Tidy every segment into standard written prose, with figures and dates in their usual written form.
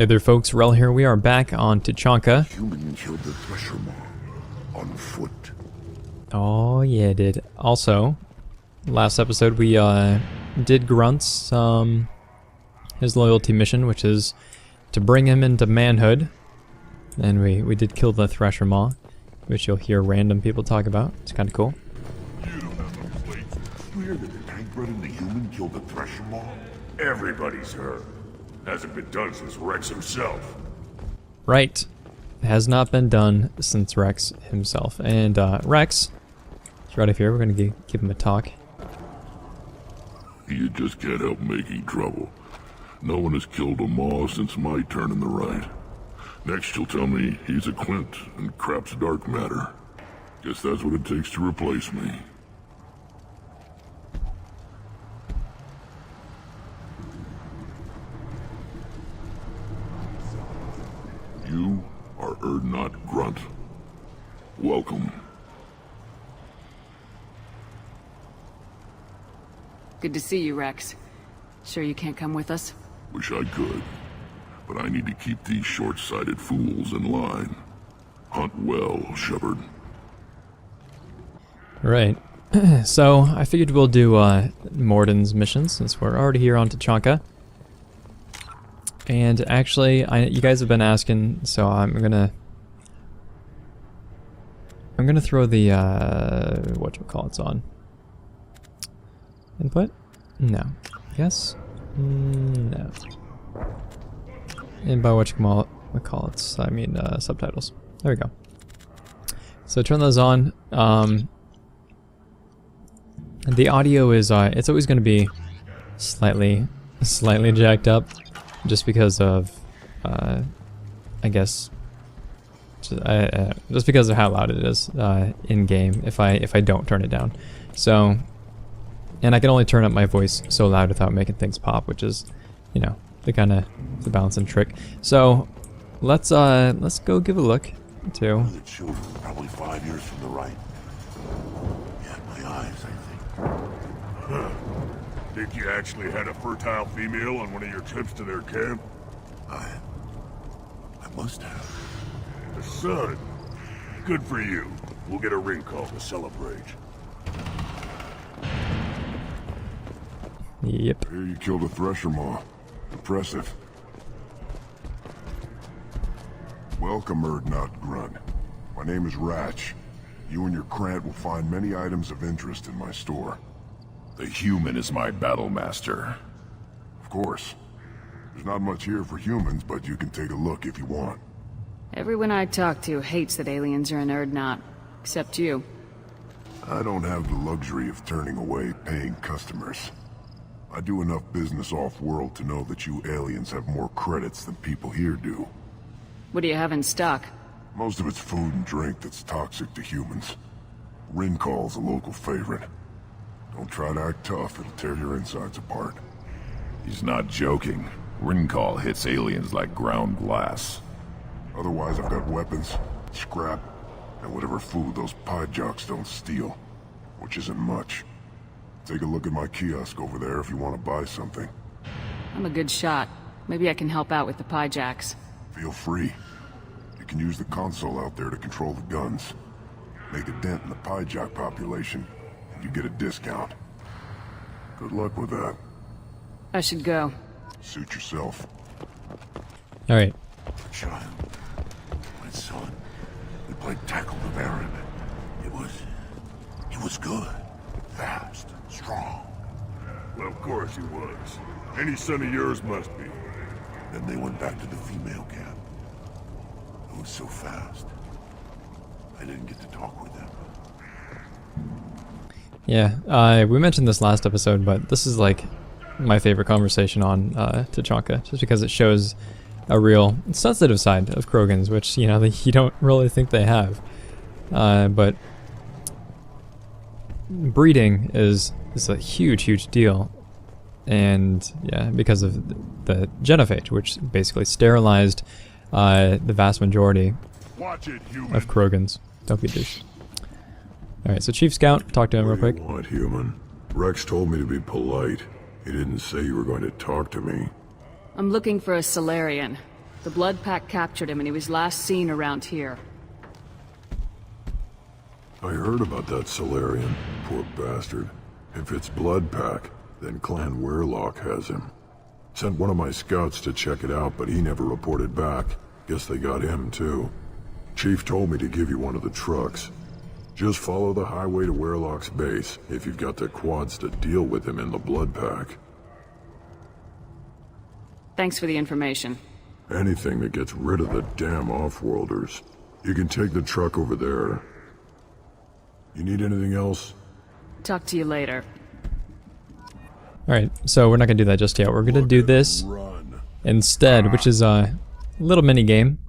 Hey there folks, Wrel here. We are back on Tachanka. Human killed the thresher maw on foot. Oh yeah, did. Also, last episode we did Grunt's his loyalty mission, which is to bring him into manhood. And we did kill the thresher maw, which you'll hear random people talk about. It's kind of cool. You don't have a plate. Clear that the tank bred and the human killed the thresher maw? Everybody's heard. Hasn't been done since Rex himself. Right. Has not been done since Rex himself. And Rex is right up here. We're going to give him a talk. You just can't help making trouble. No one has killed a maw since my turn in the right. Next you'll tell me he's a Quint and crap's dark matter. Guess that's what it takes to replace me. You are Erdnot Grunt. Welcome. Good to see you, Rex. Sure you can't come with us? Wish I could, but I need to keep these short-sighted fools in line. Hunt well, Shepard. Right. So, I figured we'll do Mordin's missions, since we're already here on Tachanka. And actually, you guys have been asking, so I'm gonna throw the whatchamacallits on. Input? No. Yes? No. And by whatchamacallits, I mean subtitles. There we go. So turn those on. The audio is it's always going to be slightly jacked up, just because of I guess just because of how loud it is in game. If I don't turn it down, so. And I can only turn up my voice so loud without making things pop, which is, you know, the balancing trick. So let's go give a look to. The children, probably 5 years from the right. Yeah, my eyes, I think. Huh. Think you actually had a fertile female on one of your trips to their camp? I must have. The son. Good for you. We'll get a ring call to celebrate. Yep. Here you killed a thresher maw. Impressive. Welcome, Erdnot Grunt. My name is Ratch. You and your Krant will find many items of interest in my store. The human is my battle master. Of course. There's not much here for humans, but you can take a look if you want. Everyone I talk to hates that aliens are an Erdnot. Except you. I don't have the luxury of turning away paying customers. I do enough business off-world to know that you aliens have more credits than people here do. What do you have in stock? Most of it's food and drink that's toxic to humans. Ring call's a local favorite. Don't try to act tough, it'll tear your insides apart. He's not joking. Ring-call hits aliens like ground glass. Otherwise, I've got weapons, scrap, and whatever food those pie jocks don't steal. Which isn't much. Take a look at my kiosk over there if you want to buy something. I'm a good shot. Maybe I can help out with the pie jacks. Feel free. You can use the console out there to control the guns. Make a dent in the pie jock population, and you get a discount. Good luck with that. I should go. Suit yourself. Alright. Child, my son, we played tackle the Baron. He was good, fast, strong. Well, of course he was. Any son of yours must be. Then they went back to the female camp. It was so fast. I didn't get to talk with them. Yeah, we mentioned this last episode, but this is like my favorite conversation on Tachanka, just because it shows a real sensitive side of Krogans, which, you know, you don't really think they have. But breeding is a huge deal. And yeah, because of the genophage, which basically sterilized the vast majority of Krogans. Don't be a douche. Alright, so Chief Scout, talk to him real quick. What do you want, human? Rex told me to be polite. He didn't say you were going to talk to me. I'm looking for a Solarian. The Blood Pack captured him and he was last seen around here. I heard about that Solarian, poor bastard. If it's Blood Pack, then Clan Wrel has him. Sent one of my scouts to check it out, but he never reported back. Guess they got him too. Chief told me to give you one of the trucks. Just follow the highway to Wrel's base, if you've got the quads to deal with him in the Blood Pack. Thanks for the information. Anything that gets rid of the damn off-worlders. You can take the truck over there. You need anything else? Talk to you later. Alright, so we're not gonna do that just yet. We're gonna do this instead, which is a little mini game.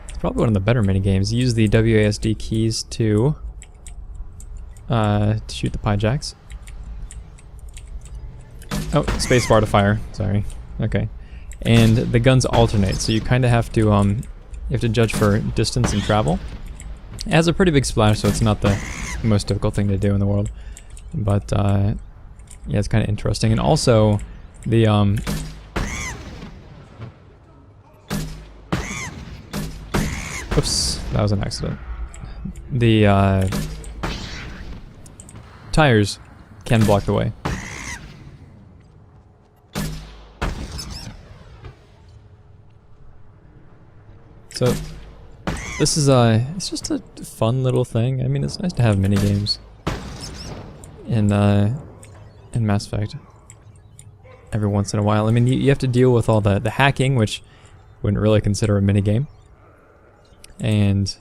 It's probably one of the better mini games. Use the WASD keys to shoot the Pyjacks. Oh, spacebar to fire. Sorry. Okay. And the guns alternate, so you kind of have to judge for distance and travel. It has a pretty big splash, so it's not the most difficult thing to do in the world. But yeah, it's kind of interesting. And also, the oops, that was an accident. The tires can block the way. So this is it's just a fun little thing. I mean, it's nice to have mini games in Mass Effect every once in a while. I mean, you have to deal with all the hacking, which wouldn't really consider a mini game, and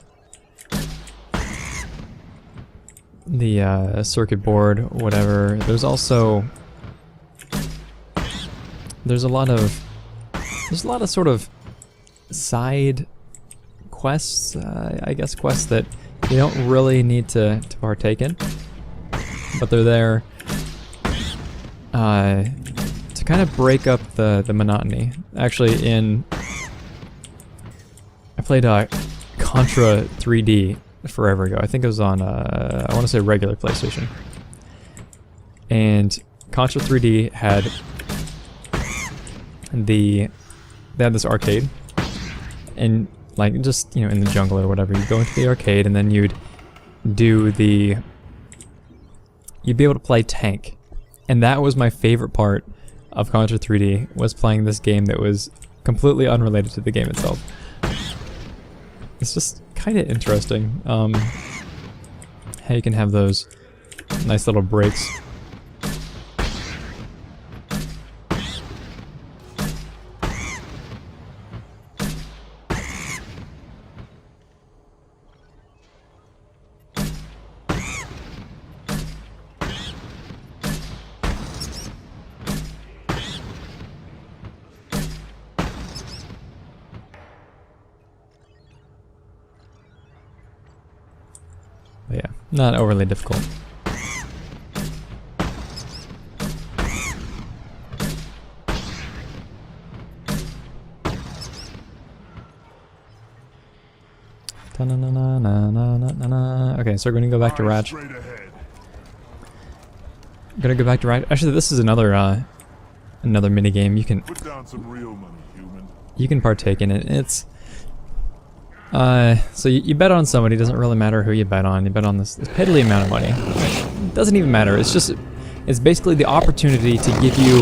the circuit board, whatever. There's also there's a lot of sort of side quests, I guess quests that you don't really need to partake in, but they're there to kind of break up the monotony. Actually, I played Contra 3D forever ago. I think it was on I want to say regular PlayStation, and Contra 3D had they had this arcade, and like just, you know, in the jungle or whatever, you go into the arcade and then you'd be able to play tank. And that was my favorite part of Contra 3D, was playing this game that was completely unrelated to the game itself. It's just kind of interesting how you can have those nice little breaks. But yeah, not overly difficult. Okay, so we're going to go back to Ratch. Gonna go back to Ratch. Actually, this is another mini game. You can Put down some real money, human. you can partake in it. It's so you bet on somebody. Doesn't really matter who you bet on. You bet on this piddly amount of money. It doesn't even matter. It's basically the opportunity to give you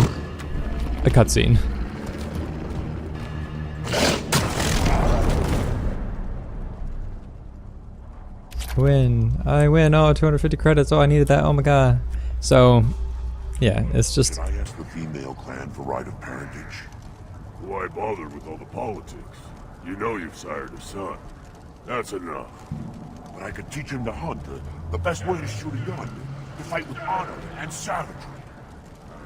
a cutscene. I win. Oh, 250 credits. Oh, I needed that. Oh my god. So, yeah, it's just. I asked the female clan for right of parentage. Why bother with all the politics? You know you've sired a son. That's enough. But I could teach him to hunt, the best way to shoot a gun, to fight with honor and savagery.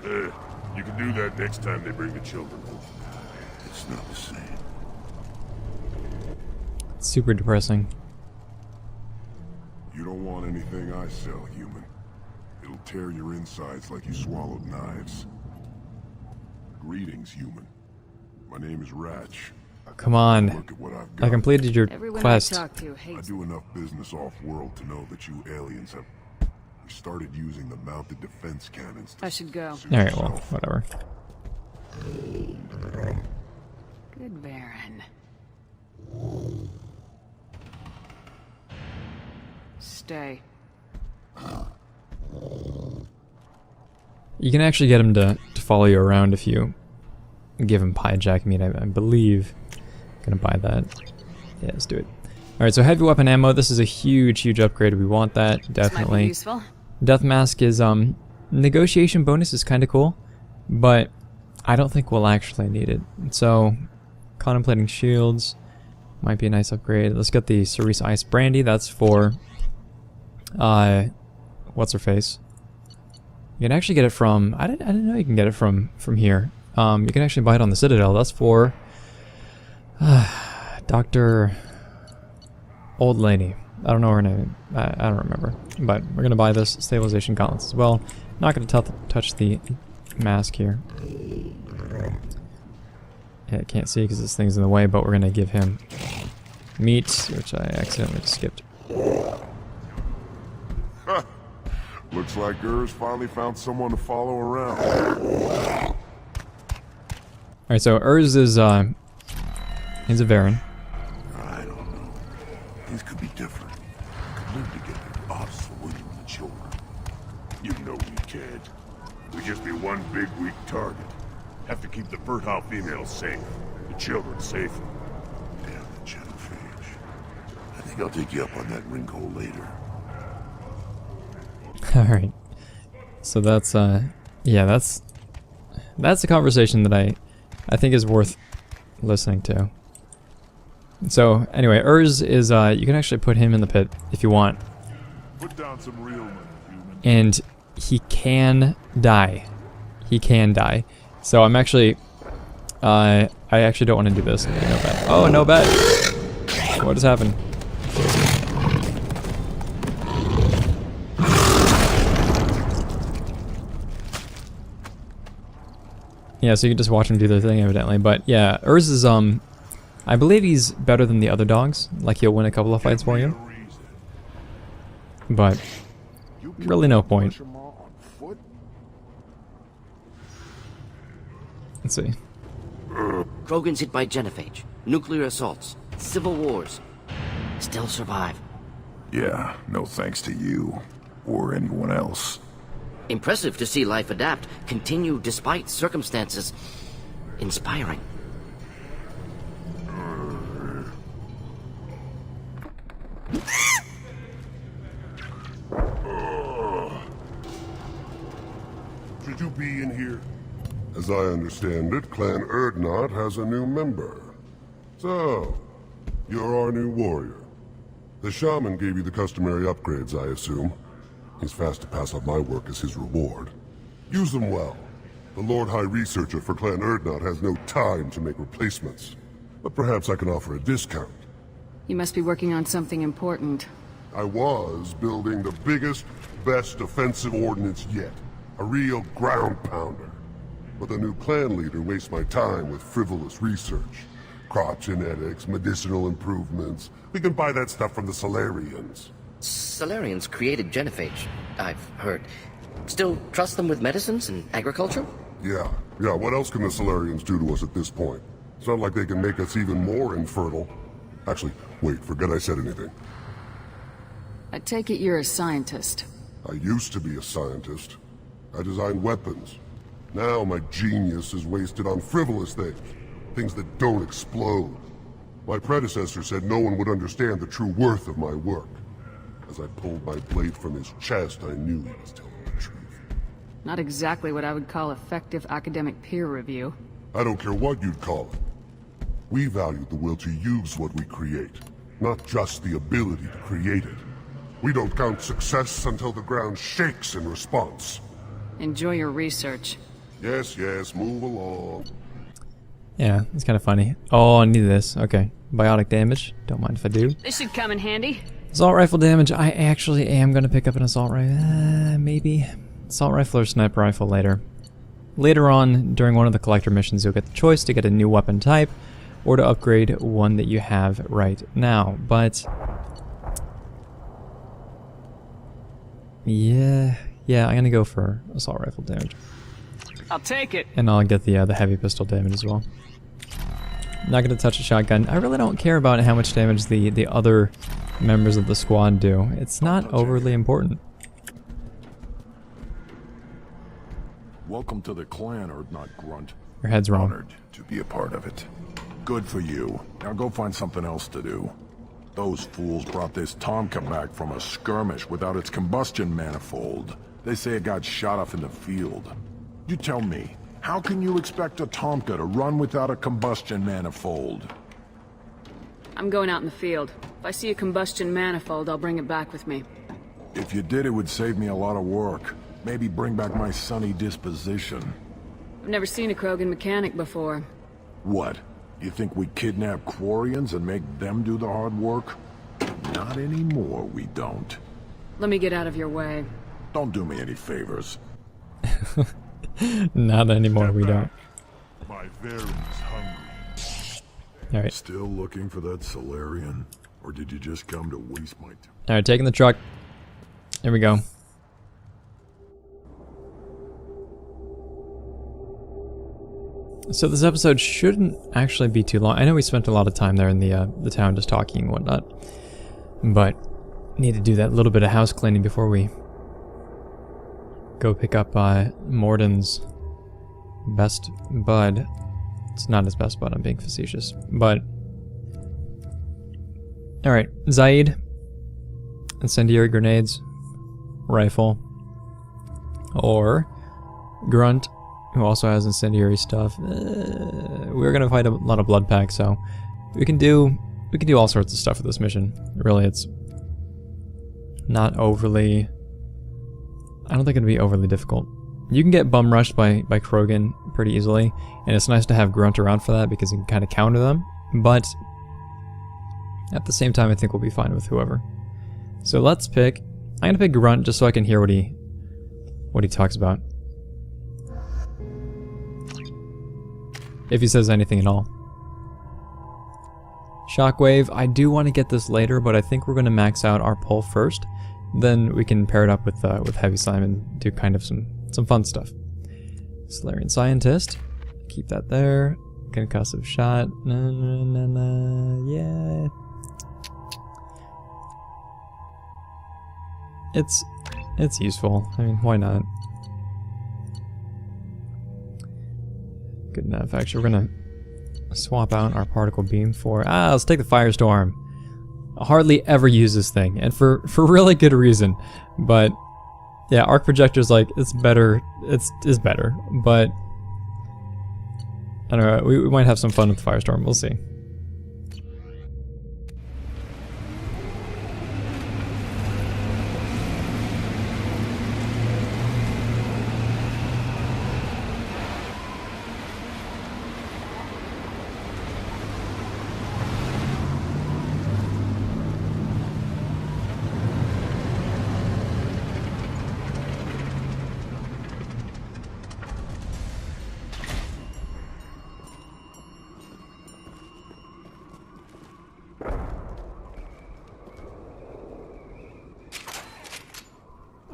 You can do that next time they bring the children home. It's not the same. It's super depressing. You don't want anything I sell, human. It'll tear your insides like you swallowed knives. Greetings, human. My name is Ratch. Come on. Look at what I've got. I completed your Everyone quest. I talk to hates. I do enough business off-world to know that you aliens have started using the mounted defense cannons to I should go. Alright, well, whatever. Good Baron. stay. You can actually get him to follow you around if you give him pie jack meat, I believe. I'm gonna buy that. Yeah, let's do it. Alright, so heavy weapon ammo. This is a huge upgrade. We want that, This might be definitely. useful. Death mask is, negotiation bonus is kind of cool, but I don't think we'll actually need it. So, contemplating shields might be a nice upgrade. Let's get the Cerise Ice Brandy. That's for, what's her face? You can actually get it from, I didn't know you can get it from here. You can actually buy it on the Citadel. That's for, Dr. Old Lady. I don't know her name. I don't remember. But we're gonna buy this stabilization gauntlets as well. Not gonna touch the mask here. Yeah, I can't see because this thing's in the way, but we're gonna give him meat, which I accidentally skipped. Looks like Urs finally found someone to follow around. Alright, so Urs is he's a Baron. I don't know. Things could be different. Could live together, us, William and the children. You know we can't. We'd just be one big weak target. Have to keep the fertile females safe. The children safe. Damn the genophage. I think I'll take you up on that wrinkle later. Alright. So that's yeah, that's a conversation that I think is worth listening to. So anyway, Urs is you can actually put him in the pit if you want. Put down some real money, human. And he can die. He can die. So I'm actually I actually don't want to do this. No bet. Oh, no bet. What has happened? Yeah, so you can just watch him do their thing, evidently. But yeah, Urs is, I believe he's better than the other dogs. Like, he'll win a couple of fights for you. But, really no point. Let's see. Krogan's hit by genophage, nuclear assaults, civil wars. Still survive. Yeah, no thanks to you. Or anyone else. Impressive to see life adapt, continue despite circumstances. Inspiring. Should you be in here? As I understand it, Clan Urdnot has a new member. So, you're our new warrior. The shaman gave you the customary upgrades, I assume. He's fast to pass on my work as his reward. Use them well. The Lord High Researcher for Clan Urdnot has no time to make replacements. But perhaps I can offer a discount. You must be working on something important. I was building the biggest, best offensive ordnance yet. A real ground pounder. But the new clan leader wastes my time with frivolous research. Crop genetics, medicinal improvements. We can buy that stuff from the Solarians. Solarians created genophage, I've heard. Still trust them with medicines and agriculture? Yeah, what else can the Solarians do to us at this point? It's not like they can make us even more infertile. Actually, wait, forget I said anything. I take it you're a scientist. I used to be a scientist. I designed weapons. Now my genius is wasted on frivolous things. Things that don't explode. My predecessor said no one would understand the true worth of my work. As I pulled my blade from his chest, I knew he was telling the truth. Not exactly what I would call effective academic peer review. I don't care what you'd call it. We value the will to use what we create, not just the ability to create it. We don't count success until the ground shakes in response. Enjoy your research. Yes, move along. Yeah, it's kind of funny. Oh, I need this. Okay. Biotic damage. Don't mind if I do. This should come in handy. Assault rifle damage. I actually am going to pick up an assault rifle. Maybe. Assault rifle or sniper rifle later. Later on, during one of the collector missions, you'll get the choice to get a new weapon type or to upgrade one that you have right now. But yeah, I'm going to go for assault rifle damage. I'll take it. And I'll get the heavy pistol damage as well. Not going to touch a shotgun. I really don't care about how much damage the other members of the squad do. It's not overly important. Welcome to the clan, Urdnot Grunt. Your head's wrong. Honored to be a part of it. Good for you. Now go find something else to do. Those fools brought this Tomka back from a skirmish without its combustion manifold. They say it got shot off in the field. You tell me, how can you expect a Tomka to run without a combustion manifold? I'm going out in the field. If I see a combustion manifold, I'll bring it back with me. If you did, it would save me a lot of work. Maybe bring back my sunny disposition. I've never seen a Krogan mechanic before. What? You think we kidnap Quarians and make them do the hard work? Not anymore, we don't. Let me get out of your way. Don't do me any favors. Not anymore, we don't. My Varys hungry. Alright. Still looking for that Solarian? Or did you just come to waste my time? Alright, taking the truck. Here we go. So this episode shouldn't actually be too long. I know we spent a lot of time there in the town just talking and whatnot. But need to do that little bit of house cleaning before we go pick up Mordin's best bud. It's not his best bud, I'm being facetious. But alright, Zaid. Incendiary grenades. Rifle. Or Grunt, who also has incendiary stuff. We're gonna fight a lot of blood packs, so we can do all sorts of stuff with this mission. Really, it's not overly. I don't think it'd be overly difficult. You can get bum rushed by Krogan pretty easily, and it's nice to have Grunt around for that because you can kind of counter them. But at the same time, I think we'll be fine with whoever. So let's pick. I'm gonna pick Grunt just so I can hear what he talks about. If he says anything at all. Shockwave, I do want to get this later, but I think we're going to max out our pull first. Then we can pair it up with Heavy Slime and do kind of some fun stuff. Solarian Scientist, keep that there. Concussive Shot, yeah. It's useful. I mean, why not? Good enough. Actually, we're gonna swap out our particle beam for let's take the Firestorm. I hardly ever use this thing, and for really good reason. But yeah, arc projector's like it's better. It's better, but I don't know. We might have some fun with the Firestorm. We'll see.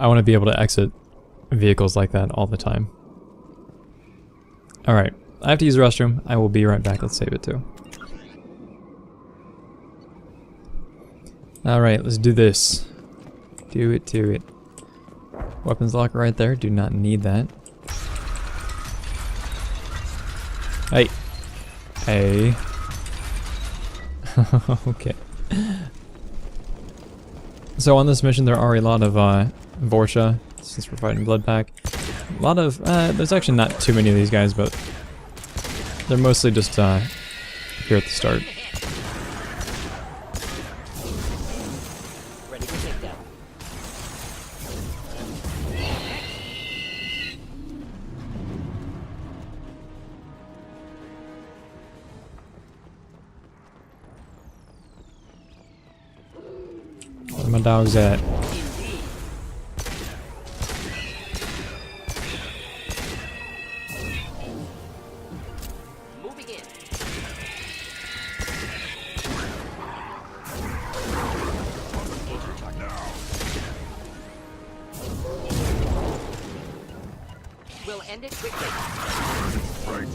I want to be able to exit vehicles like that all the time. Alright, I have to use the restroom. I will be right back. Let's save it too. Alright, let's do this. Do it to it. Weapons locker right there. Do not need that. Hey. Hey. Okay. So on this mission there are a lot of Vorsha, since we're fighting Blood Pack. A lot of, there's actually not too many of these guys, but they're mostly just here at the start. Ready for takedown. Where are my dogs at? Moving in. We'll end it quickly. Right.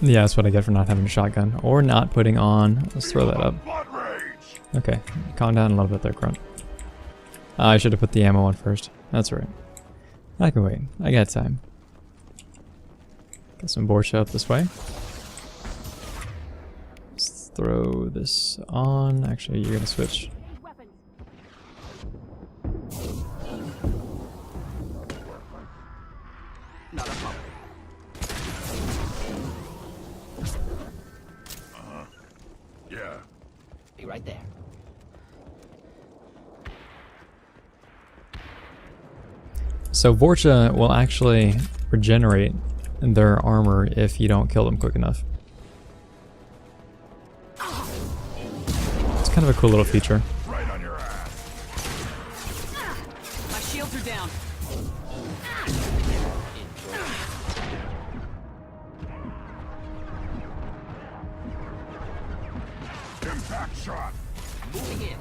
Yeah, that's what I get for not having a shotgun. Or not putting on... Let's throw that up. Blood rage! Okay, calm down a little bit there, Grunt. I should have put the ammo on first. That's right. I can wait. I got time. Get some Borsha up this way. Let's throw this on. Actually, you're gonna switch. Not a problem. Yeah. Be right there. So Vorcha will actually regenerate their armor if you don't kill them quick enough. It's kind of a cool little feature. Right on your ass. My shields are down. Impact shot. Moving in.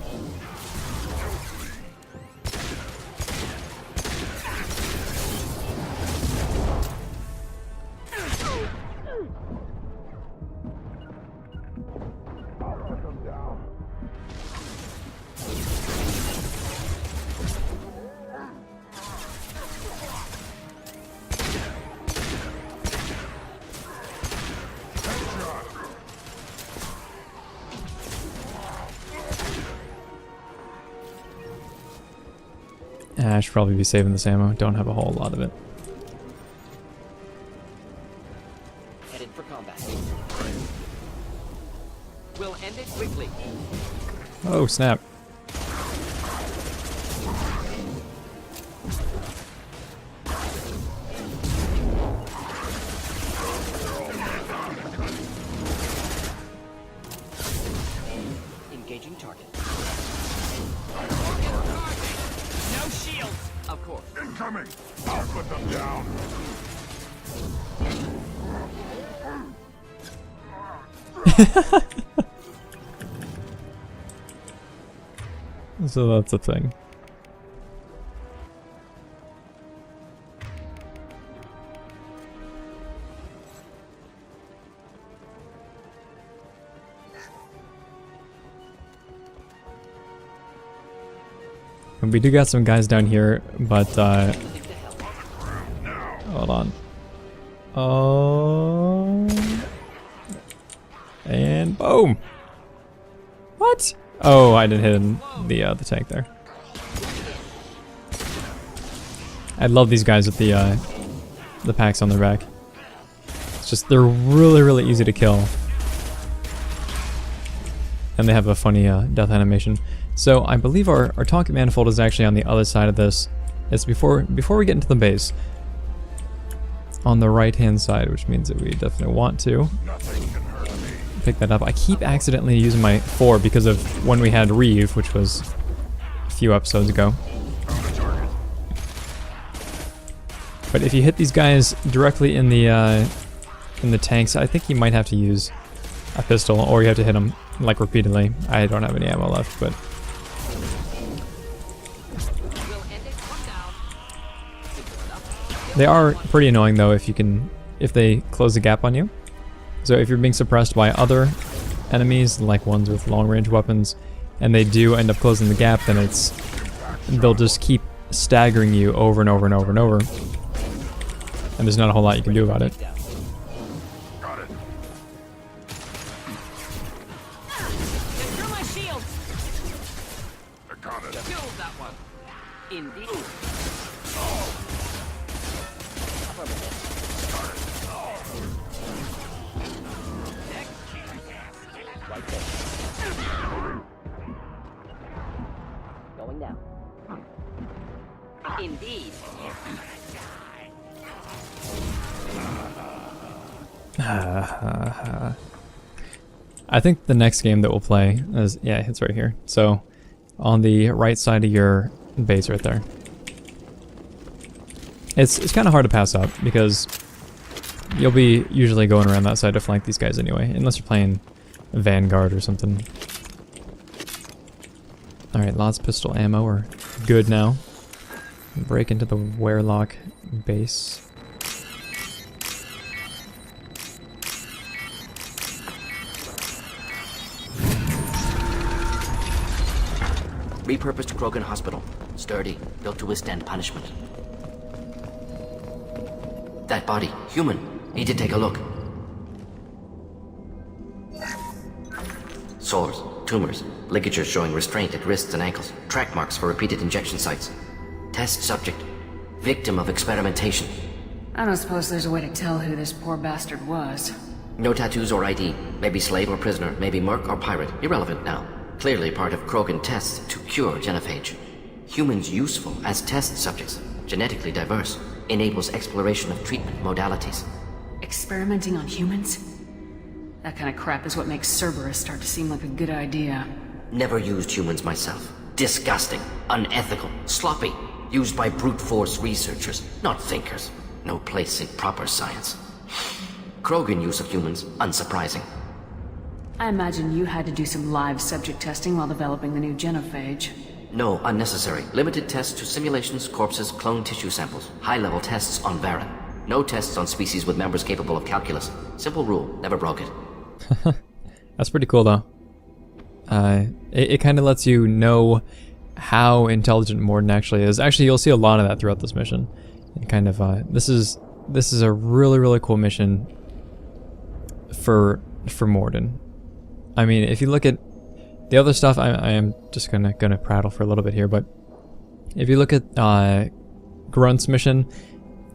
I should probably be saving this ammo. Don't have a whole lot of it. Headed for combat. We'll end it quickly. Oh, snap. Engaging target. No shields. Of course. Incoming! I'll put them down. So that's a thing. And we do got some guys down here, but hold on. Oh, and boom! What? Oh, I didn't hit the tank there. I love these guys with the packs on their back. It's just they're really easy to kill, and they have a funny death animation. So I believe our target manifold is actually on the other side of this. It's before we get into the base. On the right hand side, which means that we definitely want to pick that up. I keep accidentally using my 4 because of when we had Reeve, which was a few episodes ago. But if you hit these guys directly in the tanks, I think you might have to use a pistol, or you have to hit them like repeatedly. I don't have any ammo left, but they are pretty annoying though if they close the gap on you. So if you're being suppressed by other enemies, like ones with long range weapons, and they do end up closing the gap, then they'll just keep staggering you over and over and over and over. And there's not a whole lot you can do about it. Got it. Through my shields. I got it. Killed that one. Indeed. Right there. Going down. Indeed. I think the next game that we'll play is, yeah, it's right here. So on the right side of your base right there. It's kind of hard to pass up because you'll be usually going around that side to flank these guys anyway, unless you're playing Vanguard or something. Alright, lots of pistol ammo. We're good now. Break into the Werlock base. Repurposed Krogan hospital. Sturdy, built to withstand punishment. That body, human. Need to take a look. Sores, tumors, ligatures showing restraint at wrists and ankles, track marks for repeated injection sites. Test subject, victim of experimentation. I don't suppose there's a way to tell who this poor bastard was. No tattoos or ID. Maybe slave or prisoner, maybe merc or pirate. Irrelevant now. Clearly part of Krogan tests to cure genophage. Humans useful as test subjects, genetically diverse, enables exploration of treatment modalities. Experimenting on humans? That kind of crap is what makes Cerberus start to seem like a good idea. Never used humans myself. Disgusting, unethical, sloppy. Used by brute force researchers, not thinkers. No place in proper science. Krogan use of humans, unsurprising. I imagine you had to do some live subject testing while developing the new genophage. No, unnecessary. Limited tests to simulations, corpses, cloned tissue samples. High-level tests on Varen. No tests on species with members capable of calculus. Simple rule, never broke it. That's pretty cool, though. It kind of lets you know how intelligent Mordin actually is. Actually, you'll see a lot of that throughout this mission. And kind of, this is a really, really cool mission for Mordin. I mean, if you look at the other stuff, I am just gonna prattle for a little bit here, but if you look at Grunt's mission,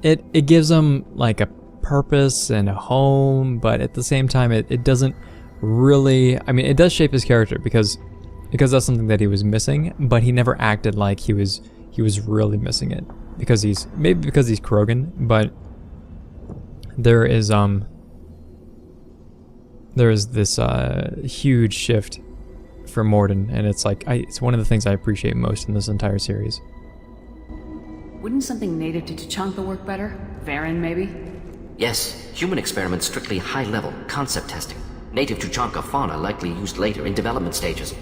it gives him like a purpose and a home, but at the same time, it doesn't really. I mean, it does shape his character because that's something that he was missing, but he never acted like he was really missing it because he's Krogan, but there is this huge shift for Mordin, and it's like it's one of the things I appreciate most in this entire series. Wouldn't something native to Tuchanka work better? Varen, maybe? Yes, human experiments strictly high-level, concept testing. Native Tuchanka fauna likely used later in development stages.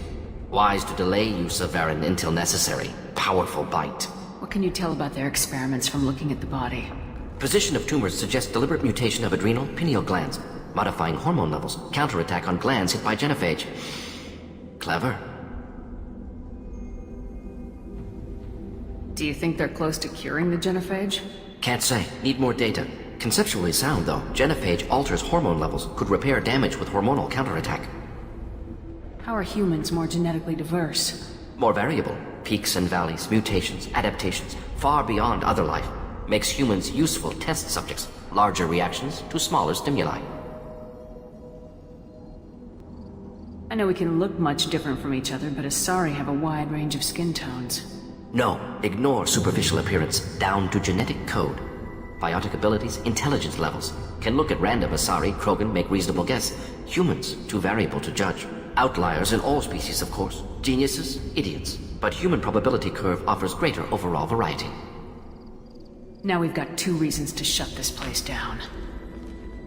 Wise to delay use of Varen until necessary. Powerful bite. What can you tell about their experiments from looking at the body? Position of tumors suggests deliberate mutation of adrenal, pineal glands, modifying hormone levels, counterattack on glands hit by genophage. Clever. Do you think they're close to curing the genophage? Can't say. Need more data. Conceptually sound, though. Genophage alters hormone levels, could repair damage with hormonal counterattack. How are humans more genetically diverse? More variable. Peaks and valleys, mutations, adaptations, far beyond other life. Makes humans useful test subjects. Larger reactions to smaller stimuli. I know we can look much different from each other, but Asari have a wide range of skin tones. No, ignore superficial appearance, down to genetic code. Biotic abilities, intelligence levels. Can look at random Asari, Krogan, make reasonable guess. Humans, too variable to judge. Outliers in all species, of course. Geniuses, idiots. But human probability curve offers greater overall variety. Now we've got 2 reasons to shut this place down.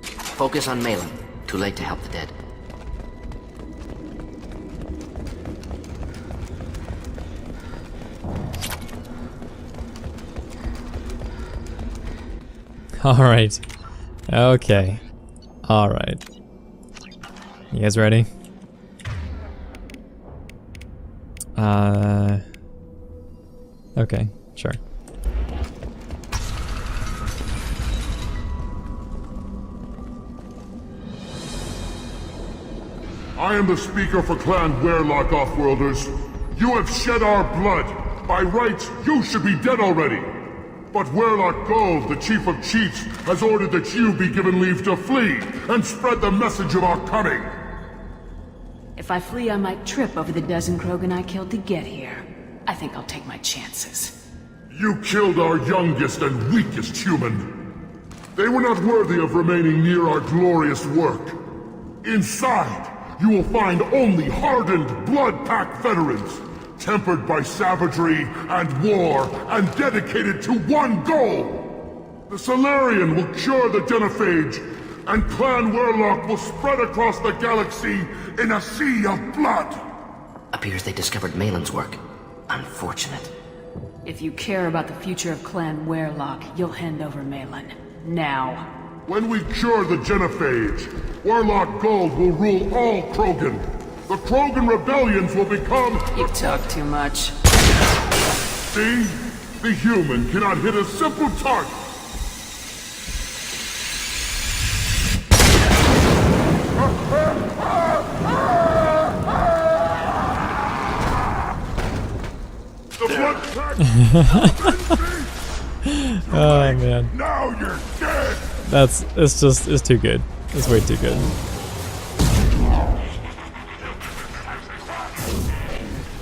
Focus on Malin. Too late to help the dead. Alright. Okay. Alright. You guys ready? Okay, sure. I am the speaker for Clan Werlock, Offworlders. You have shed our blood. By rights, you should be dead already. But Werlock Gold, the Chief of Chiefs, has ordered that you be given leave to flee and spread the message of our coming. If I flee, I might trip over the dozen Krogan I killed to get here. I think I'll take my chances. You killed our youngest and weakest human. They were not worthy of remaining near our glorious work. Inside, you will find only hardened, blood-packed veterans, tempered by savagery and war, and dedicated to one goal! The Solarian will cure the genophage, and Clan Werlock will spread across the galaxy in a sea of blood! Appears they discovered Malin's work. Unfortunate. If you care about the future of Clan Werlock, you'll hand over Malin. Now. When we cure the genophage, Werlock Gold will rule all Krogan. the Krogan rebellions will become... You talk too much. See? The human cannot hit a simple target. The blood pack. Oh man, Now you're dead. it's too good. It's way too good.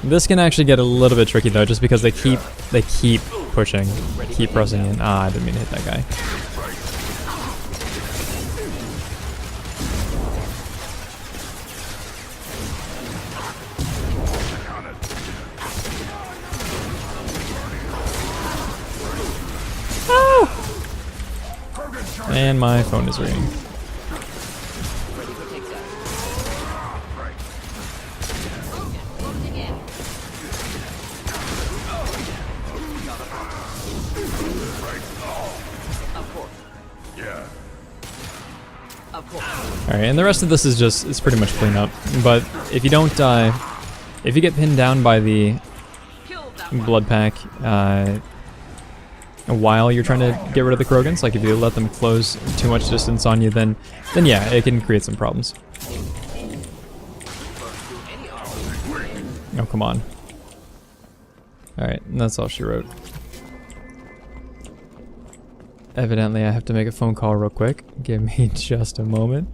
This can actually get a little bit tricky though, just because they keep pushing, keep pressing in. Ah, I didn't mean to hit that guy. And my phone is ringing. Alright, and the rest of this is just, it's pretty much cleanup. But if you don't, if you get pinned down by the blood pack, while you're trying to get rid of the Krogans, like if you let them close too much distance on you, then yeah, it can create some problems. Oh, come on. Alright, that's all she wrote. Evidently, I have to make a phone call real quick. Give me just a moment.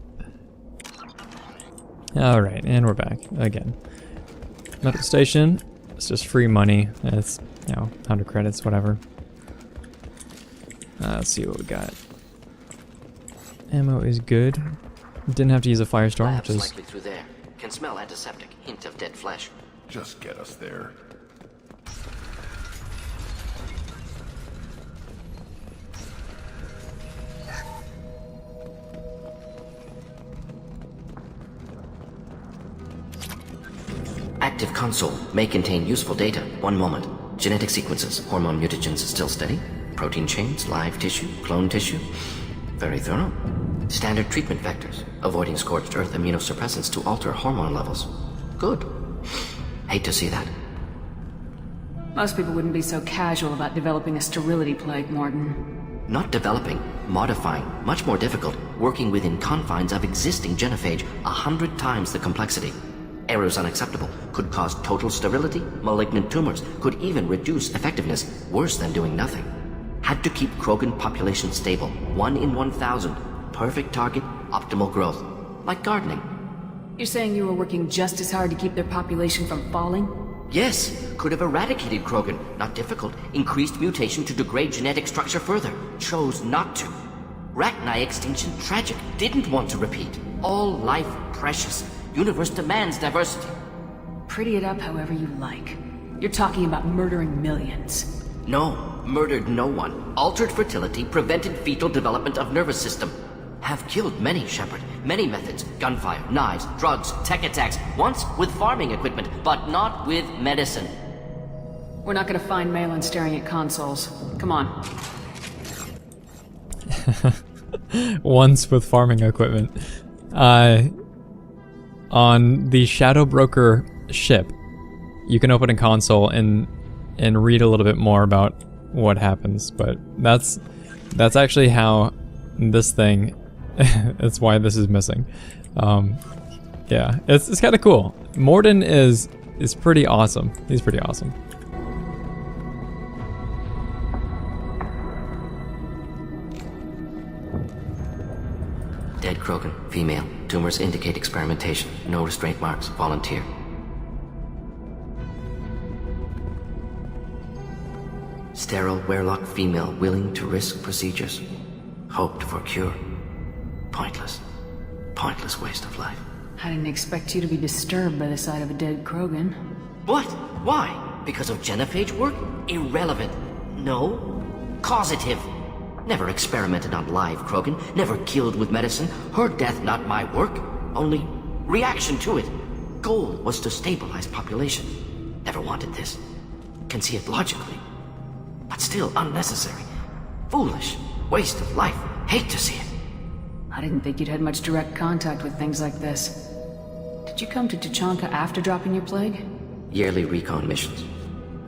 Alright, and we're back again. Medical station. It's just free money. It's, 100 credits, whatever. Let's see what we got. Ammo is good. Didn't have to use a firestorm, which Labs is... likely through there. Can smell antiseptic. Hint of dead flesh. Just get us there. Active console may contain useful data. One moment. Genetic sequences, hormone mutagens still steady. Protein chains, live tissue, clone tissue. Very thorough. Standard treatment vectors, avoiding scorched earth immunosuppressants to alter hormone levels. Good. Hate to see that. Most people wouldn't be so casual about developing a sterility plague, Mordin. Not developing, modifying, much more difficult, working within confines of existing genophage, 100 times the complexity. Errors unacceptable, could cause total sterility, malignant tumors, could even reduce effectiveness, worse than doing nothing. Had to keep Krogan population stable, 1 in 1,000. Perfect target, optimal growth. Like gardening. You're saying you were working just as hard to keep their population from falling? Yes, could have eradicated Krogan. Not difficult. Increased mutation to degrade genetic structure further. Chose not to. Rachni extinction tragic. Didn't want to repeat. All life precious. Universe demands diversity. Pretty it up however you like. You're talking about murdering millions. No, murdered no one. Altered fertility, prevented fetal development of nervous system. Have killed many, Shepard. Many methods. Gunfire, knives, drugs, tech attacks. Once with farming equipment, but not with medicine. We're not gonna find Malin staring at consoles. Come on. Once with farming equipment. On the Shadow Broker ship, you can open a console and read a little bit more about what happens, but that's actually how this thing, that's why this is missing. Yeah, it's kind of cool. Mordin is pretty awesome. He's pretty awesome. Dead Krogan, female. Tumors indicate experimentation. No restraint marks. Volunteer. Sterile Werlock female willing to risk procedures. Hoped for cure. Pointless. Pointless waste of life. I didn't expect you to be disturbed by the sight of a dead Krogan. What? Why? Because of genophage work? Irrelevant. No. Causative. Never experimented on live Krogan. Never killed with medicine. Her death not my work. Only reaction to it. Goal was to stabilize population. Never wanted this. Can see it logically. But still unnecessary. Foolish. Waste of life. Hate to see it. I didn't think you'd had much direct contact with things like this. Did Did you come to Tuchanka after dropping your plague? Yearly recon missions.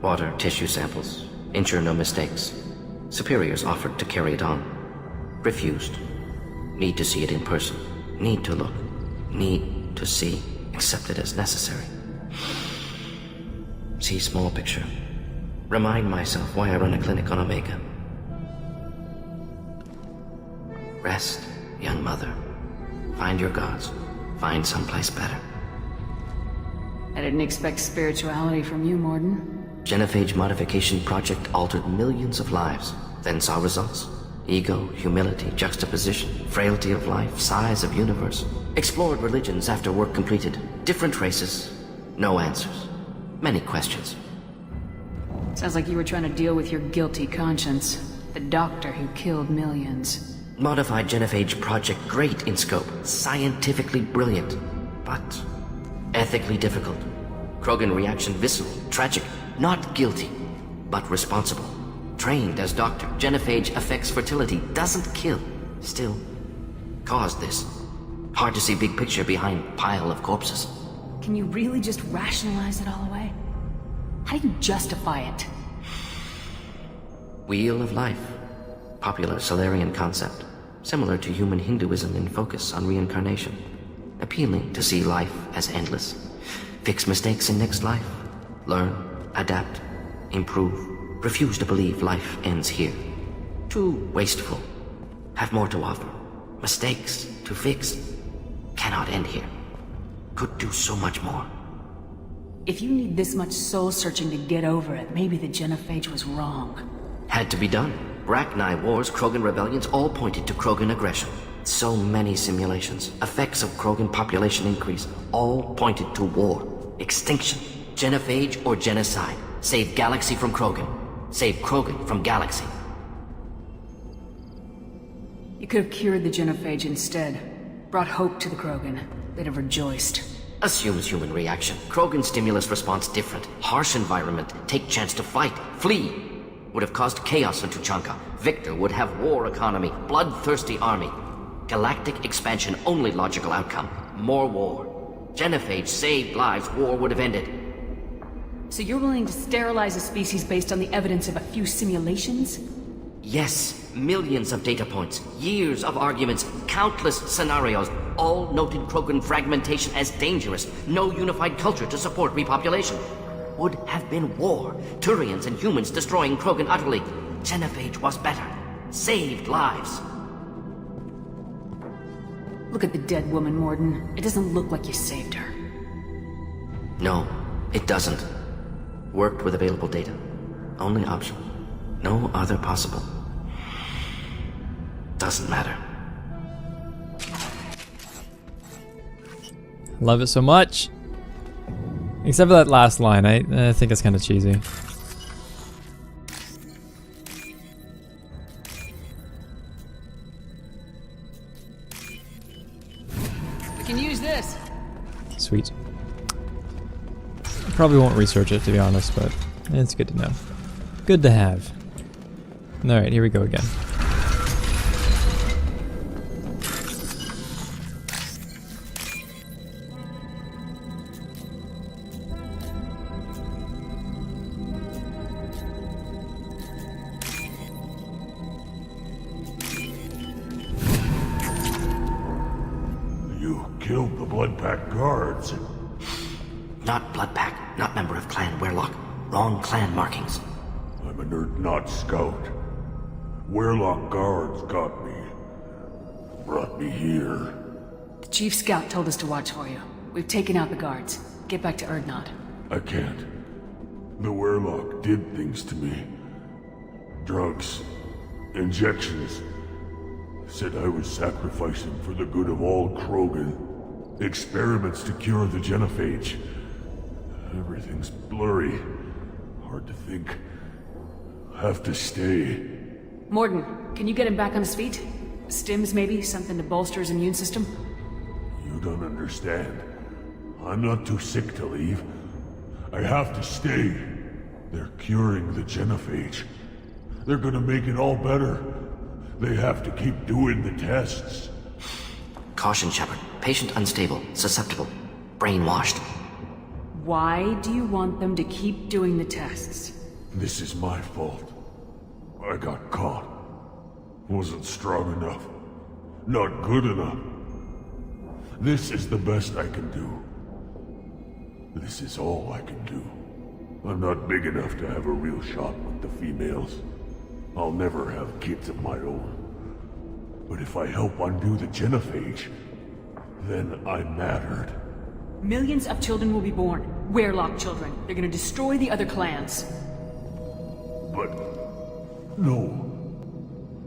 Water, tissue samples. Ensure no mistakes. Superiors offered to carry it on. Refused. Need to see it in person. Need to look. Need to see. Accept it as necessary. See small picture. Remind myself why I run a clinic on Omega. Rest, young mother. Find your gods. Find someplace better. I didn't expect spirituality from you, Mordin. Genophage modification project altered millions of lives, then saw results. Ego, humility, juxtaposition, frailty of life, size of universe. Explored religions after work completed. Different races. No answers. Many questions. Sounds like you were trying to deal with your guilty conscience. The doctor who killed millions. Modified genophage project great in scope. Scientifically brilliant. But ethically difficult. Krogan reaction visceral, tragic. Not guilty, but responsible. Trained as doctor, genophage affects fertility, doesn't kill. Still, caused this. Hard to see big picture behind pile of corpses. Can you really just rationalize it all away? How do you justify it? Wheel of life. Popular Solarian concept. Similar to human Hinduism in focus on reincarnation. Appealing to see life as endless. Fix mistakes in next life. Learn, adapt, improve. Refuse to believe life ends here. Too wasteful. Have more to offer. Mistakes to fix. Cannot end here. Could do so much more. If you need this much soul-searching to get over it, maybe the genophage was wrong. Had to be done. Rachni wars, Krogan rebellions, all pointed to Krogan aggression. So many simulations. Effects of Krogan population increase. All pointed to war. Extinction. Genophage or genocide. Save galaxy from Krogan. Save Krogan from galaxy. You could have cured the genophage instead. Brought hope to the Krogan. They'd have rejoiced. Assumes human reaction. Krogan stimulus response different. Harsh environment. Take chance to fight. Flee. Would have caused chaos in Tuchanka. Victor would have war economy. Bloodthirsty army. Galactic expansion only logical outcome. More war. Genophage saved lives. War would have ended. So you're willing to sterilize a species based on the evidence of a few simulations? Yes. Millions of data points. Years of arguments. Countless scenarios. All noted Krogan fragmentation as dangerous. No unified culture to support repopulation. Would have been war. Turians and humans destroying Krogan utterly. Genophage was better. Saved lives. Look at the dead woman, Mordin. It doesn't look like you saved her. No, it doesn't. Worked with available data. Only option. No other possible. Doesn't matter. Love it so much. Except for that last line, I think it's kind of cheesy. We can use this. Sweet. Probably won't research it, to be honest, but it's good to know. Good to have. Alright, here we go again. You killed the Blood Pack guards. Not Blood Pack, not member of Clan Werlock. Wrong clan markings. I'm a nerd, not scout. Werlock guards got me. Brought me here. The chief scout told us to watch for you. We've taken out the guards. Get back to Erdnot. I can't. The Werlock did things to me. Drugs. Injections. Said I was sacrificing for the good of all Krogan. Experiments to cure the genophage. Everything's blurry. Hard to think. Have to stay. Mordin, can you get him back on his feet? Stims, maybe? Something to bolster his immune system? You don't understand. I'm not too sick to leave. I have to stay. They're curing the genophage. They're gonna make it all better. They have to keep doing the tests. Caution, Shepard. Patient unstable, susceptible. brainwashed. Why do you want them to keep doing the tests? This is my fault. I got caught. Wasn't strong enough. Not good enough. This is the best I can do. This is all I can do. I'm not big enough to have a real shot with the females. I'll never have kids of my own. But if I help undo the genophage, then I mattered. Millions of children will be born. Werlock children. They're gonna destroy the other clans. But... no.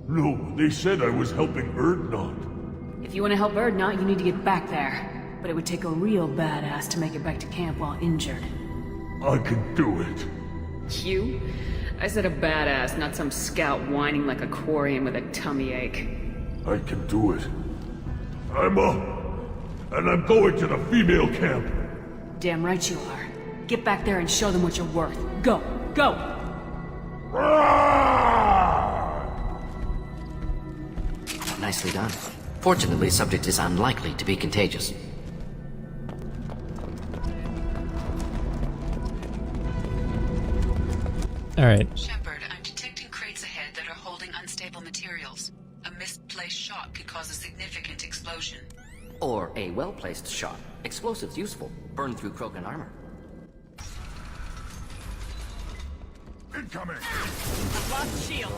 No, they said I was helping Erdnot. If you want to help Erdnot, you need to get back there. But it would take a real badass to make it back to camp while injured. I can do it. You? I said a badass, not some scout whining like a quarian with a tummy ache. I can do it. I'm up. And I'm going to the female camp. Damn right you are. Get back there and show them what you're worth. Go! Go! Nicely done. Fortunately, subject is unlikely to be contagious. Alright. Shepard, I'm detecting crates ahead that are holding unstable materials. A misplaced shot could cause a significant explosion. Or a well-placed shot. Explosives useful. Burn through Krogan armor. Incoming! Lost shield.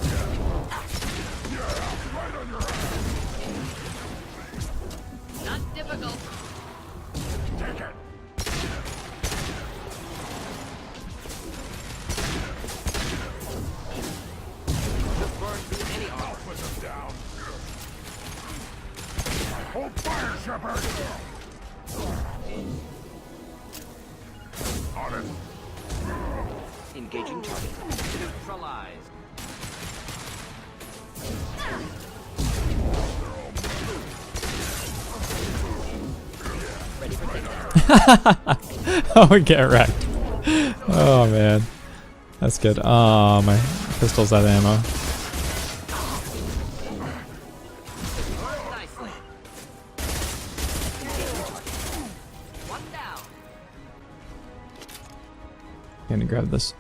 Yeah, right on your ass. Not difficult. Take it. Burn through any armor. Put them down. Hold fire, Shepard! On it. Engaging target. Neutralized. Ready for takedown. Oh, get wrecked. Oh, man. That's good. Oh, my pistol's out of ammo. Nicely. One down. I'm gonna grab this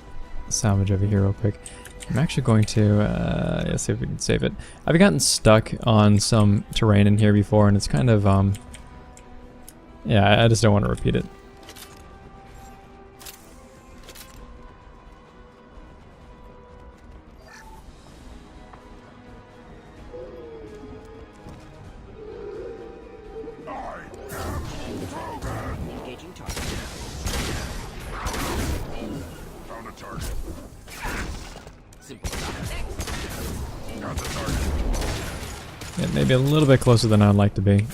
salvage over here real quick. I'm actually going to yeah, see if we can save it. I've gotten stuck on some terrain in here before, and it's kind of yeah, I just don't want to repeat it. Engaging target. Found a target. Simple enough. Got the target. Yeah, maybe a little bit closer than I'd like to be.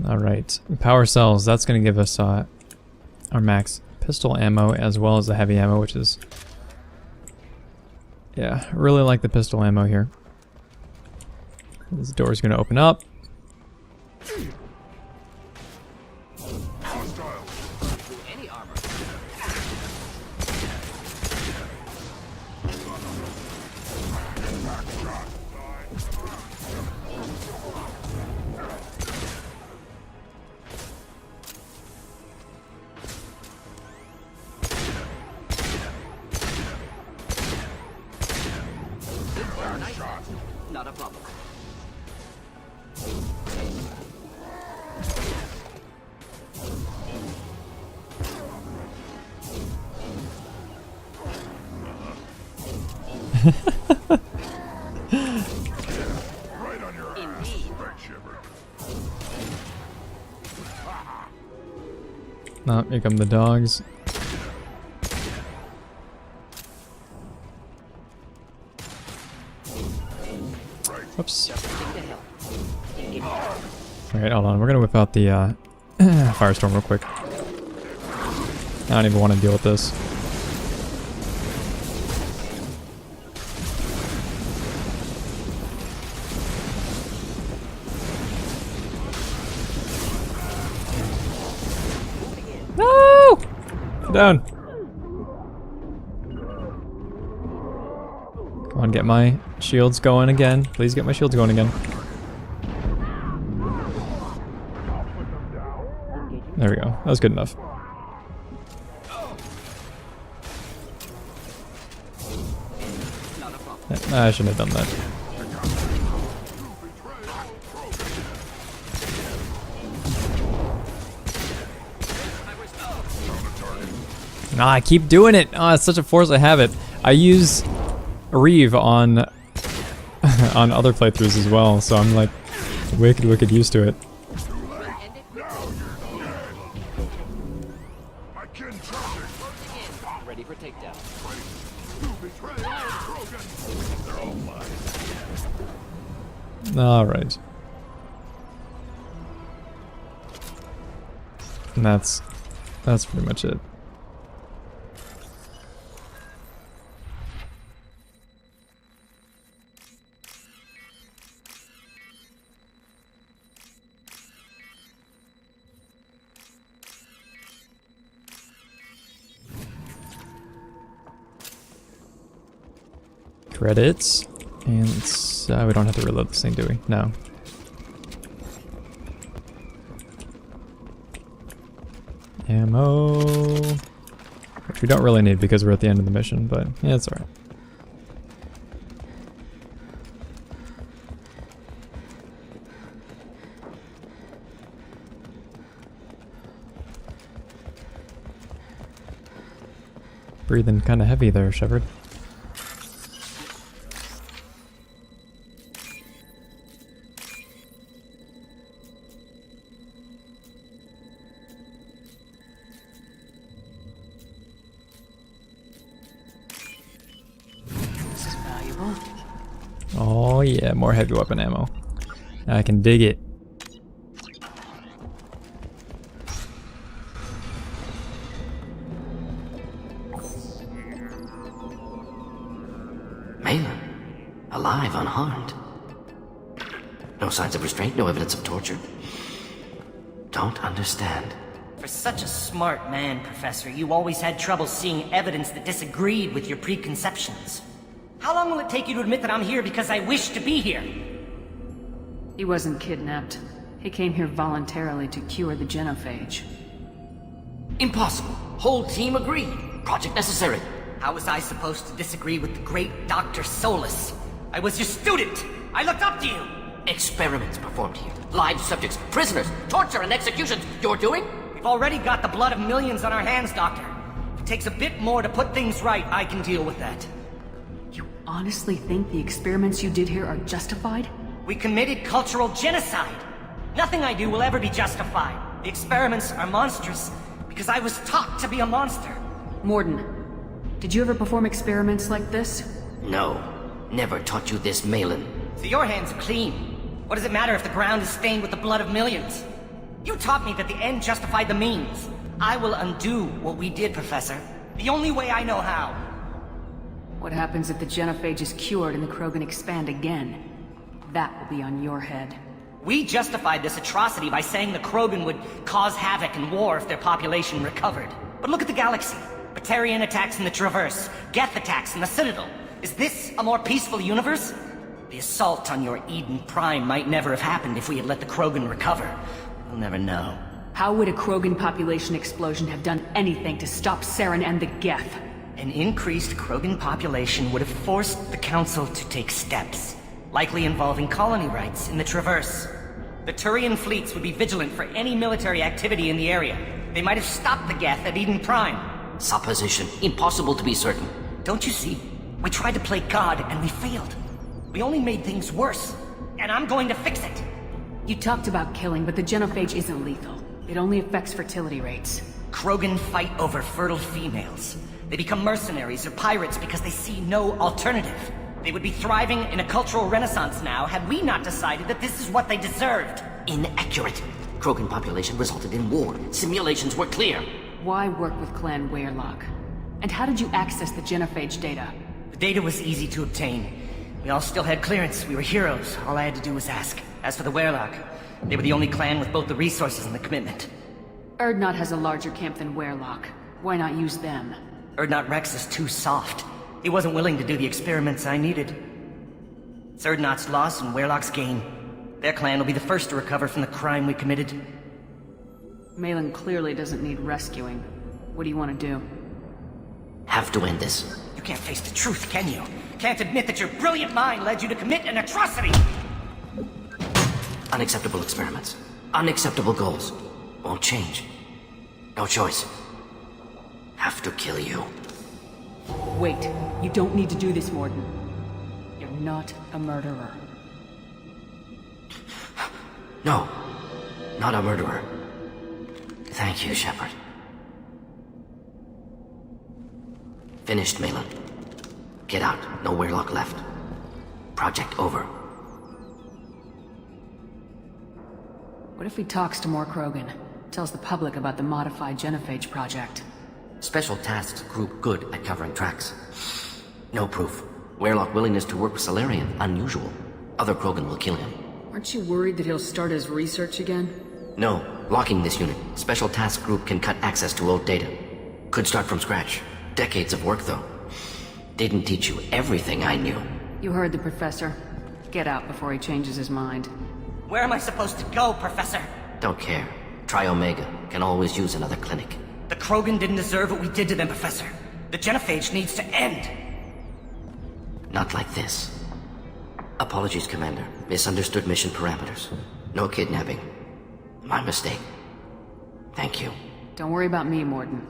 Alright, power cells, that's going to give us our max pistol ammo as well as the heavy ammo, which is... yeah, I really like the pistol ammo here. This door is going to open up. Any armor. Not a problem. Right on your ass. Right, Shepard. Oh, here come the dogs. Whoops. Alright, hold on. We're gonna whip out the firestorm real quick. I don't even want to deal with this. down. Come on, get my shields going again. Please get my shields going again. There we go. That was good enough. I shouldn't have done that. Nah, I keep doing it. Oh, it's such a force I have it. I use Reeve on on other playthroughs as well, so I'm like wicked used to it. Ready for takedown. All right. And that's pretty much it. Credits, and we don't have to reload this thing, do we? No. Ammo, which we don't really need because we're at the end of the mission, but yeah, it's alright. Breathing kind of heavy there, Shepard. Oh yeah, more heavy weapon ammo. I can dig it. Malin, alive, unharmed. No signs of restraint, no evidence of torture. Don't understand. For such a smart man, Professor, you always had trouble seeing evidence that disagreed with your preconceptions. How long will it take you to admit that I'm here because I wish to be here? He wasn't kidnapped. He came here voluntarily to cure the genophage. Impossible. Whole team agreed. Project necessary. How was I supposed to disagree with the great Dr. Solus? I was your student! I looked up to you! Experiments performed here. Live subjects, prisoners, torture and executions. You're doing? We've already got the blood of millions on our hands, Doctor. If it takes a bit more to put things right, I can deal with that. You honestly think the experiments you did here are justified? We committed cultural genocide. Nothing I do will ever be justified. The experiments are monstrous because I was taught to be a monster. Mordin, did you ever perform experiments like this? No. Never taught you this, Malin. So your hands are clean. What does it matter if the ground is stained with the blood of millions? You taught me that the end justified the means. I will undo what we did, Professor. The only way I know how. What happens if the genophage is cured and the Krogan expand again? That will be on your head. We justified this atrocity by saying the Krogan would cause havoc and war if their population recovered. But look at the galaxy. Batarian attacks in the Traverse, Geth attacks in the Citadel. Is this a more peaceful universe? The assault on your Eden Prime might never have happened if we had let the Krogan recover. We'll never know. How would a Krogan population explosion have done anything to stop Saren and the Geth? An increased Krogan population would have forced the Council to take steps, likely involving colony rights in the Traverse. The Turian fleets would be vigilant for any military activity in the area. They might have stopped the Geth at Eden Prime. Supposition. Impossible to be certain. Don't you see? We tried to play God and we failed. We only made things worse. And I'm going to fix it. You talked about killing, but the genophage isn't lethal. It only affects fertility rates. Krogan fight over fertile females. They become mercenaries or pirates because they see no alternative. They would be thriving in a cultural renaissance now had we not decided that this is what they deserved. Inaccurate. Krogan population resulted in war. Simulations were clear. Why work with Clan Weyrloc? And how did you access the genophage data? The data was easy to obtain. We all still had clearance. We were heroes. All I had to do was ask. As for the Weyrloc, they were the only clan with both the resources and the commitment. Urdnot has a larger camp than Weyrloc. Why not use them? Urdnot Rex is too soft. He wasn't willing to do the experiments I needed. It's Urdnot's loss and Weyrloch's gain. Their clan will be the first to recover from the crime we committed. Malin clearly doesn't need rescuing. What do you want to do? Have to end this. You can't face the truth, can you? Can't admit that your brilliant mind led you to commit an atrocity! Unacceptable experiments. Unacceptable goals. Won't change. No choice. Have to kill you. Wait, you don't need to do this, Mordin. You're not a murderer. No. Not a murderer. Thank you, Shepard. Finished, Malin. Get out. No Weyrloch left. Project over. What if he talks to more Krogan? Tells the public about the modified genophage project? Special tasks group good at covering tracks. No proof. Weyrloch willingness to work with Salarian, unusual. Other Krogan will kill him. Aren't you worried that he'll start his research again? No. Locking this unit. Special task group can cut access to old data. Could start from scratch. Decades of work, though. Didn't teach you everything I knew. You heard the professor. Get out before he changes his mind. Where am I supposed to go, Professor? Don't care. Try Omega. Can always use another clinic. The Krogan didn't deserve what we did to them, Professor. The genophage needs to end. Not like this. Apologies, Commander. Misunderstood mission parameters. No kidnapping. My mistake. Thank you. Don't worry about me, Mordin.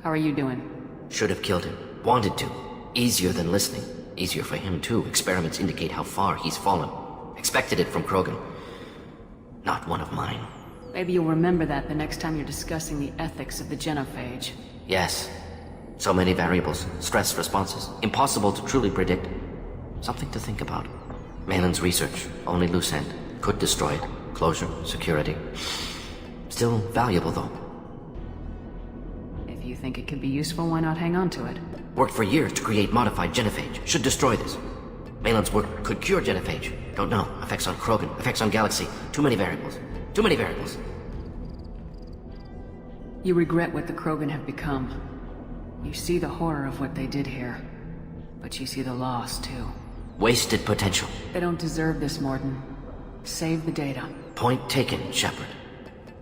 How are you doing? Should have killed him. Wanted to. Easier than listening. Easier for him, too. Experiments indicate how far he's fallen. Expected it from Krogan. Not one of mine. Maybe you'll remember that the next time you're discussing the ethics of the genophage. Yes. So many variables. Stress responses. Impossible to truly predict. Something to think about. Malin's research. Only loose end. Could destroy it. Closure. Security. Still valuable, though. If you think it could be useful, why not hang on to it? Worked for years to create modified genophage. Should destroy this. Malin's work could cure genophage. Don't know. Effects on Krogan. Effects on Galaxy. Too many variables. Too many variables. You regret what the Krogan have become. You see the horror of what they did here. But you see the loss, too. Wasted potential. They don't deserve this, Mordin. Save the data. Point taken, Shepard.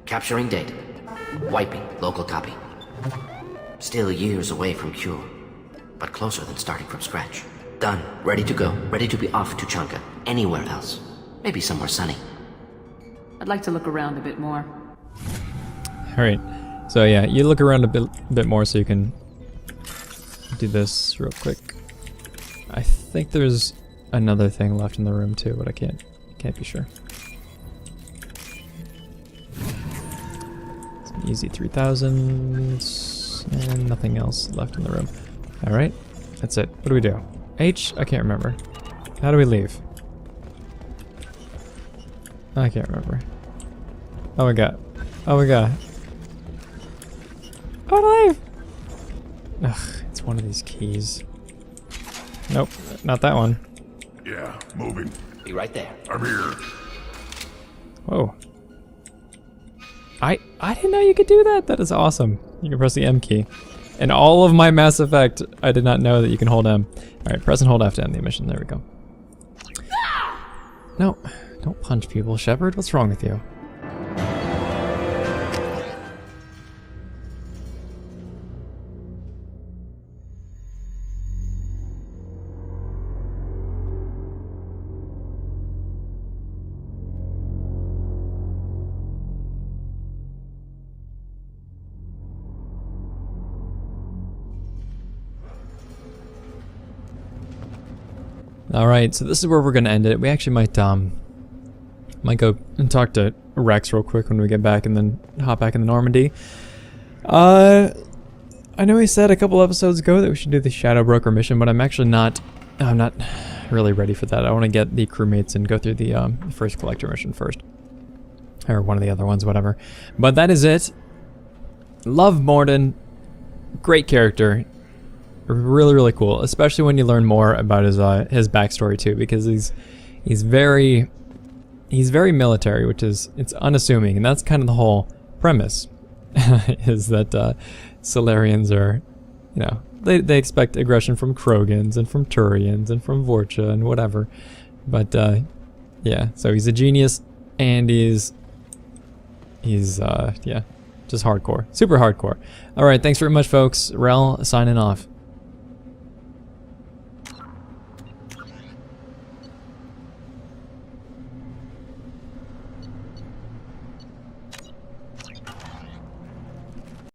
Capturing data. Wiping local copy. Still years away from cure. But closer than starting from scratch. Done. Ready to go. Ready to be off to Chanka. Anywhere else. Maybe somewhere sunny. I'd like to look around a bit more. Alright, so yeah, you look around a bit more so you can do this real quick. I think there's another thing left in the room too, but I can't be sure. It's an easy 3000 and nothing else left in the room. Alright, that's it. What do we do? H? I can't remember. How do we leave? I can't remember. Oh my god. Oh my god. Oh, alive! Ugh, it's one of these keys. Nope, not that one. Yeah, moving. Be right there. I'm here. Whoa. I didn't know you could do that. That is awesome. You can press the M key. In all of my Mass Effect, I did not know that you can hold M. Alright, press and hold F to end the mission. There we go. No, don't punch people, Shepard. What's wrong with you? Alright, so this is where we're gonna end it. We actually might go and talk to Rex real quick when we get back and then hop back into Normandy. I know he said a couple episodes ago that we should do the Shadow Broker mission, but I'm not really ready for that. I want to get the crewmates and go through the first collector mission first. Or one of the other ones, whatever. But that is it. Love Mordin. Great character. Really, really cool, especially when you learn more about his backstory too, because he's very military, which is, it's unassuming, and that's kind of the whole premise. is that Solarians are, you know, they expect aggression from Krogans and from Turians and from Vorcha and whatever. But yeah, so he's a genius, and he's yeah, just hardcore, super hardcore. All right, thanks very much, folks. Wrel signing off.